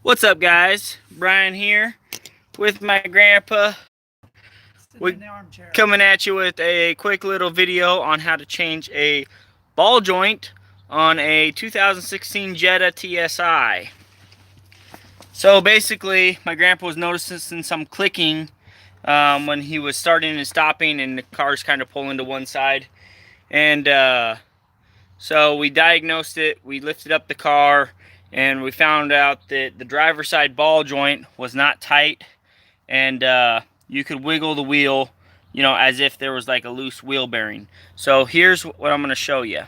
What's up, guys? Brian here with my grandpa. We're coming at you with a quick little video on how to change a ball joint on a 2016 Jetta TSI. So basically, my grandpa was noticing some clicking when he was starting and stopping, and the car's kind of pulling to one side. And so we diagnosed it. We lifted up the car, and we found out that the driver's side ball joint was not tight, and you could wiggle the wheel, you know, as if there was like a loose wheel bearing. So here's what I'm going to show you.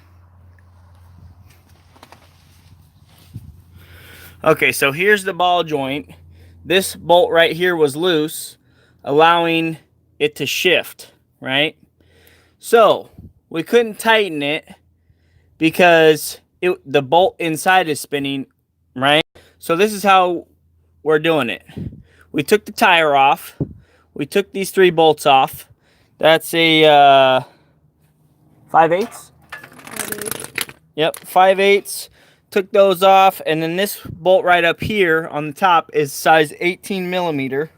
Okay, so here's the ball joint. This bolt right here was loose, allowing it to shift, right? So we couldn't tighten it because the bolt inside is spinning, right? So this is how we're doing it. We took the tire off. We took these 3 bolts off. That's a 5/8. Yep, 5/8. Took those off, and then this bolt right up here on the top is size 18 millimeter.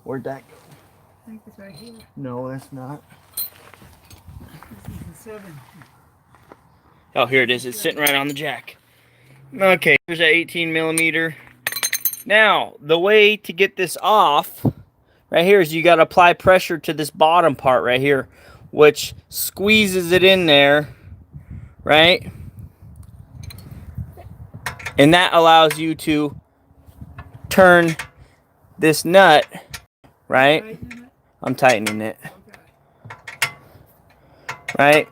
Where'd that go? I think it's right here. No, that's not. This is the 7. Oh, here it is. It's sitting right on the jack. Okay, here's that 18 millimeter. Now, the way to get this off right here is you got to apply pressure to this bottom part right here, which squeezes it in there, right? And that allows you to turn this nut, right? I'm tightening it. Right?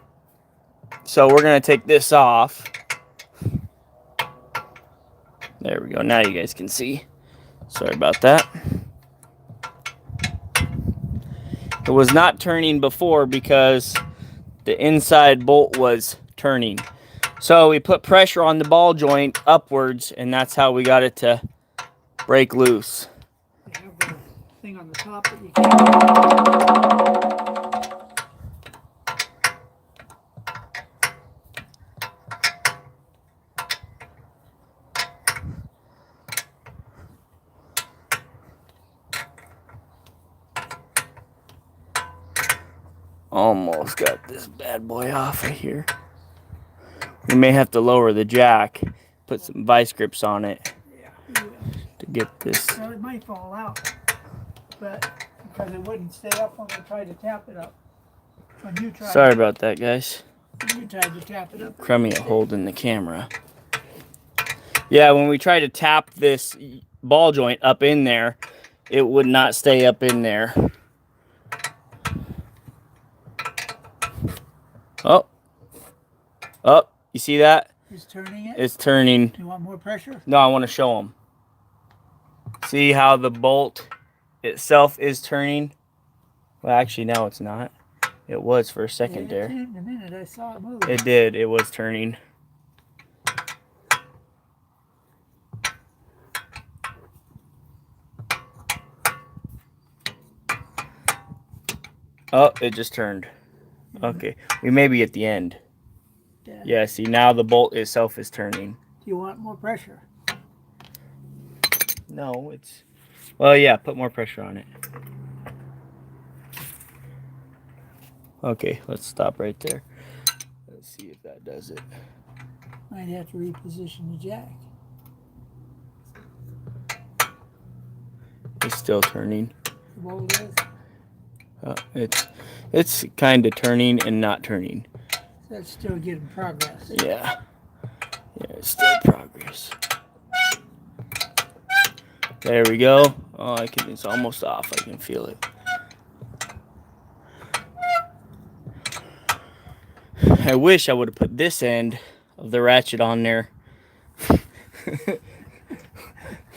So we're going to take this off. There we go. Now you guys can see. Sorry about that. It was not turning before because the inside bolt was turning. So we put pressure on the ball joint upwards, and that's how we got it to break loose. You have the thing on the top that you can't. Almost got this bad boy off right here. We may have to lower the jack, put some vice grips on it to get this. Well, it might fall out, but because it wouldn't stay up when we tried to tap it up. When you tried. Sorry about that, guys. When you tried to tap it up. Crummy at holding the camera. Yeah, when we tried to tap this ball joint up in there, it would not stay up in there. Oh, you see that? It's turning it? It's turning. You want more pressure? No, I want to show them. See how the bolt itself is turning? Well, actually, no, it's not. It was for a second there. In a minute, I saw it move. It did. It was turning. Oh, it just turned. Okay, we may be at the end. Yeah, see, now the bolt itself is turning. Do you want more pressure? No, it's... Well, yeah, put more pressure on it. Okay, let's stop right there. Let's see if that does it. Might have to reposition the jack. It's still turning. The bolt is? It's kind of turning and not turning. That's still getting progress. Yeah. Yeah, it's still progress. There we go. Oh, it's almost off. I can feel it. I wish I would have put this end of the ratchet on there.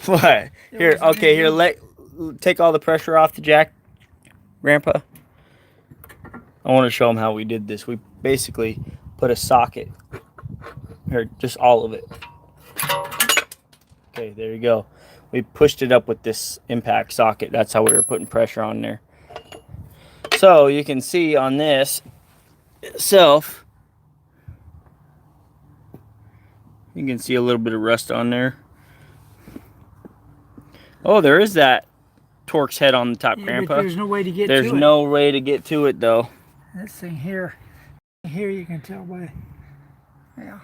What? Here, okay, here, take all the pressure off the jack, Grandpa. I want to show them how we did this. We basically put a socket here, just all of it. Okay, there you go. We pushed it up with this impact socket. That's how we were putting pressure on there. So you can see on this itself, you can see a little bit of rust on there. Oh, there is that Torx head on the top, Yeah, Grandpa. but there's no way to get There's to it. no way to get to it, though. This thing here you can tell by, yeah,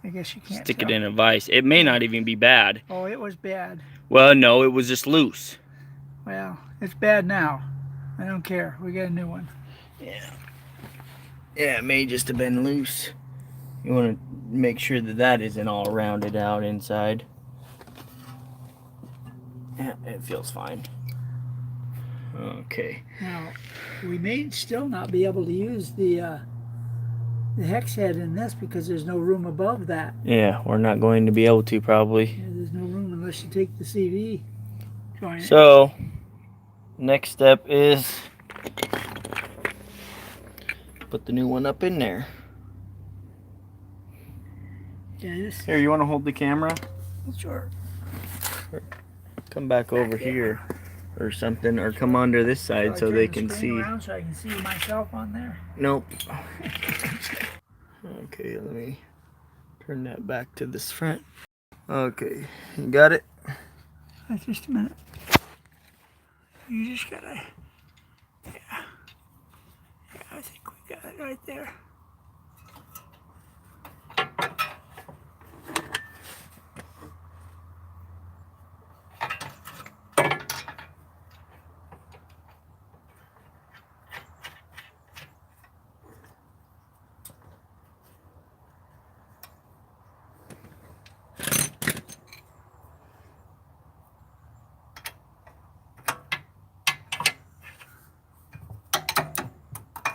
I guess you can't Stick tell. it in a vise. It may not even be bad. Oh, it was bad. Well, no, it was just loose. Well, it's bad now. I don't care. We got a new one. Yeah. Yeah, it may just have been loose. You want to make sure that that isn't all rounded out inside. Yeah, it feels fine. Okay. Now, we may still not be able to use the hex head in this because there's no room above that. Yeah, we're not going to be able to probably. Yeah, there's no room unless you take the CV joint. So, next step is put the new one up in there. Yeah, this, Here, you want to hold the camera? sure. Come back over here or something, or come under this side so they can see. Around so I can see myself on there. Nope. Okay, let me turn that back to this front. Okay, you got it? Just a minute. You just gotta, yeah, I think we got it right there.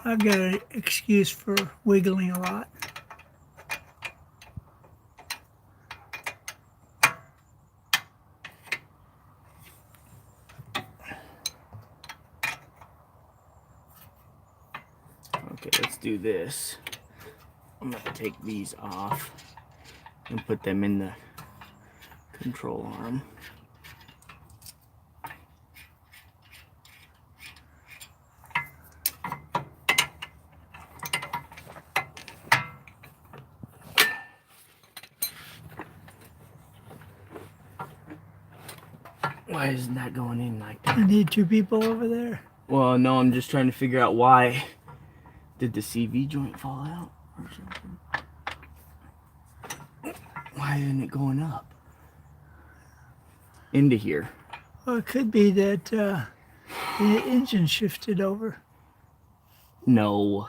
I've got an excuse for wiggling a lot. Okay, let's do this. I'm gonna take these off and put them in the control arm. Why isn't that going in like that? You need two people over there. Well, no, I'm just trying to figure out why. Did the CV joint fall out or something? Why isn't it going up? Into here. Well, it could be that the engine shifted over. No.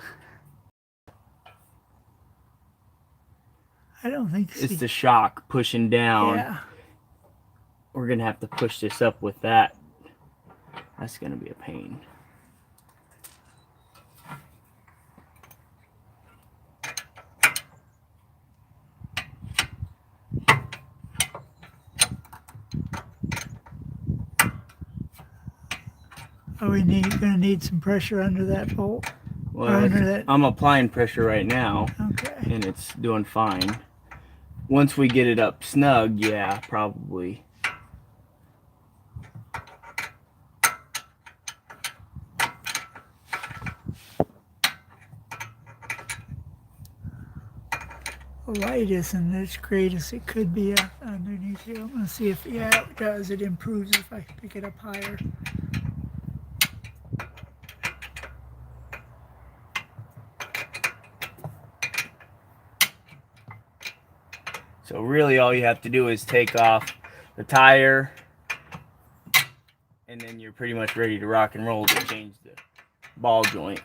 I don't think It's the shock pushing down. Yeah. We're gonna have to push this up with that. That's gonna be a pain. Are we gonna need some pressure under that bolt? Well, under that? I'm applying pressure right now, Okay. and it's doing fine. Once we get it up snug, yeah, probably. The light isn't as great as it could be underneath here. I'm gonna see if, yeah, it does. It improves if I pick it up higher. So really all you have to do is take off the tire, and then you're pretty much ready to rock and roll to change the ball joint.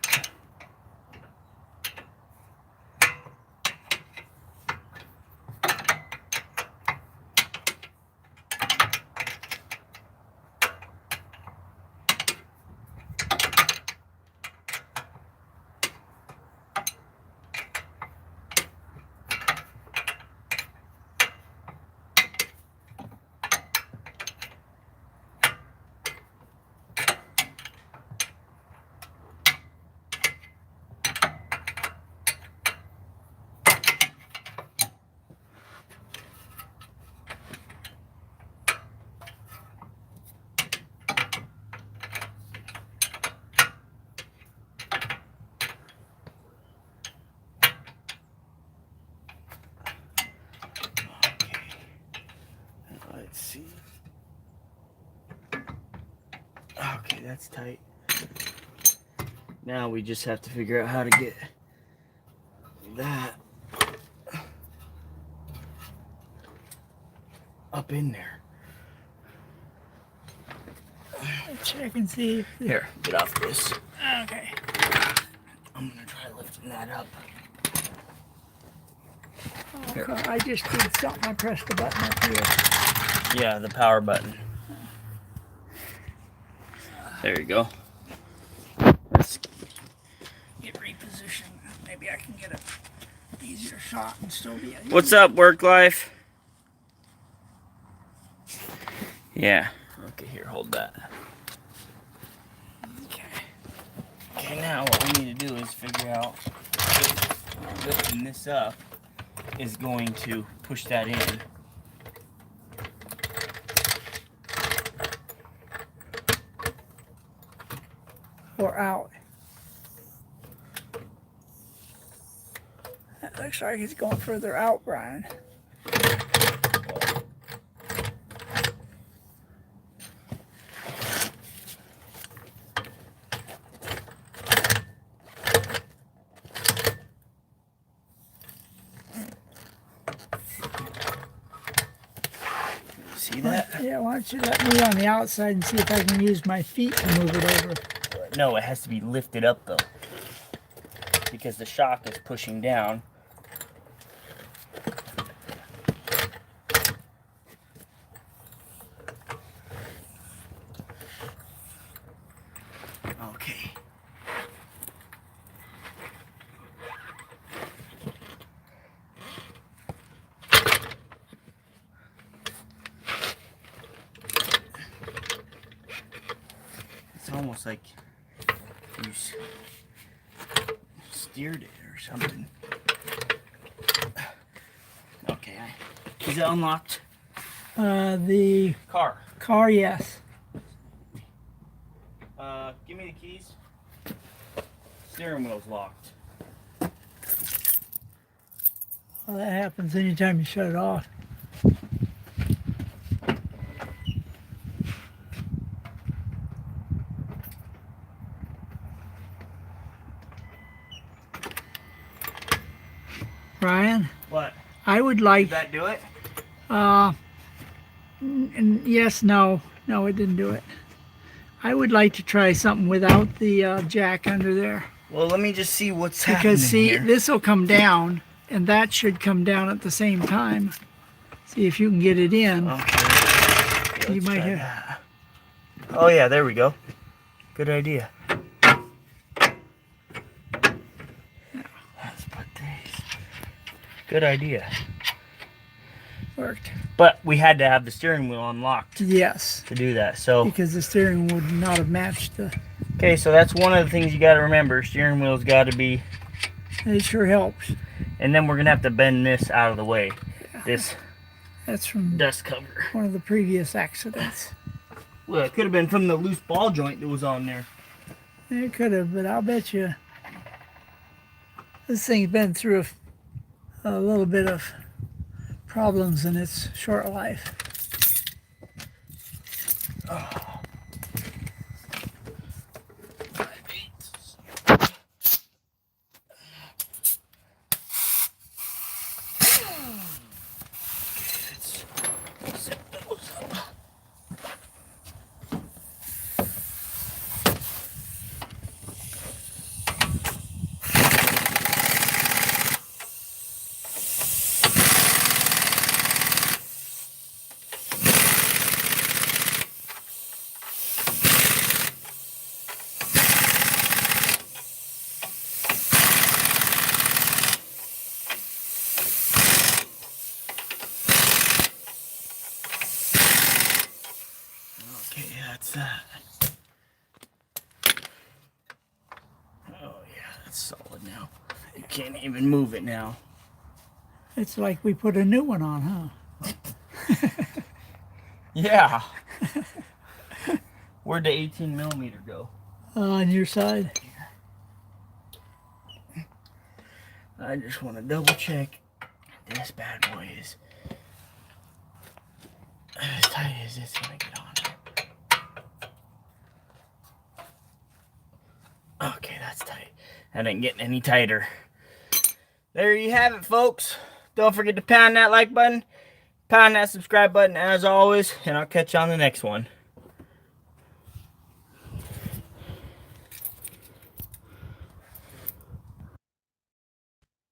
Let's see. Okay, that's tight. Now we just have to figure out how to get that up in there. Check and see. Here, get off this. Okay. I'm gonna try lifting that up. Okay. I just did something. I pressed the button up here. Yeah, the power button. There you go. Let's Get repositioned. Maybe I can get an easier shot and still be. What's up, work life? Yeah. Okay, here, hold that. Okay. Okay, now what we need to do is figure out if lifting this up is going to push that in. Or out. That looks like it's going further out, Brian. See that? Yeah, why don't you let me on the outside and see if I can use my feet to move it over. No, it has to be lifted up though, because the shock is pushing down. Okay. It's almost like you steered it or something. Okay, is it unlocked? The car, yes. Give me the keys. Steering wheel's locked. Well, that happens anytime you shut it off. Ryan? What? I would like. Did that do it? Yes, no. No, it didn't do it. I would like to try something without the jack under there. Well, let me just see what's happening Because, see, here. this will come down, and that should come down at the same time. See if you can get it in. Okay. You might try have. that. Oh, yeah, there we go. Good idea. Let's put these. Good idea. Worked. But we had to have the steering wheel unlocked Yes. to do that. So Because the steering would not have matched the. okay, so that's one of the things you got to remember. Steering wheel's got to be. It sure helps. And then we're gonna have to bend this out of the way. Yeah. This That's from dust cover. one of the previous accidents. Well, it could have been from the loose ball joint that was on there. It could have, but I'll bet you this thing's been through a little bit of problems in its short life. Okay, that's that. Oh yeah, that's solid now. You can't even move it now. It's like we put a new one on, huh? Yeah. Where'd the 18mm go? On your side. I just want to double check this bad boy is as tight as it's gonna get on. Okay, that's tight. That ain't getting any tighter. There you have it, folks. Don't forget to pound that like button, pound that subscribe button as always, and I'll catch you on the next one.